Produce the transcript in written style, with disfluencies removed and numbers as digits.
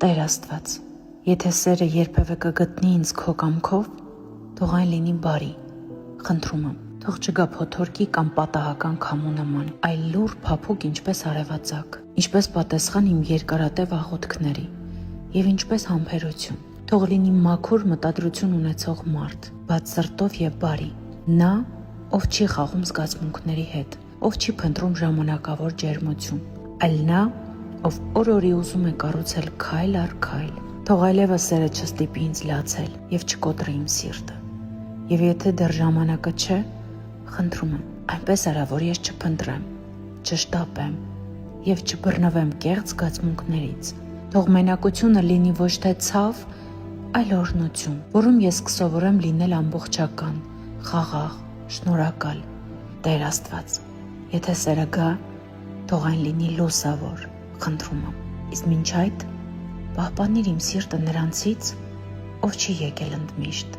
Տեր Աստված, եթե սերը երբևէ կգտնի ինձ քո կամքով, թող այն լինի բարի, խնդրում եմ, թող չգա փոթորկի կամ պատահական քամու նման, այլ լուռ փափուկ ինչպես արևածագ, ինչպես պատասխան իմ երկարատև աղոթքների եւ ինչպես համբերություն, թող լինի մաքուր մտադրություն ունեցող մարդ, բաց սրտով եւ բարի, նա, ով չի խաղում զգացմունքների հետ, ով չի փնտրում ժամանակավոր ջերմություն, այլ նա, ով օր-օրի ուզում է կառուցել քայլ առ քայլ, թող այլևս սերը չստիպի ինձ լացել եւ չկոտրի իմ սիրտը։ Եվ եթե դեռ ժամանակը չէ, խնդրում եմ, այնպես արա, որ ես չփնտրեմ, չշտապեմ եւ չբռնվեմ կեղծ զգացմունքներից։ Թող մենակությունը լինի ոչ թե ցավ, այլ օրհնություն, որում ես կսովորեմ լինել ամբողջական, խաղաղ, շնորհակալ։ Տեր Աստված, եթե սերը գա, թող այն լինի լուսավոր, խնդրում եմ, իսկ մինչ այդ պահպանիր իմ սիրտը նրանցից, ով չի եկել ընդմիշտ։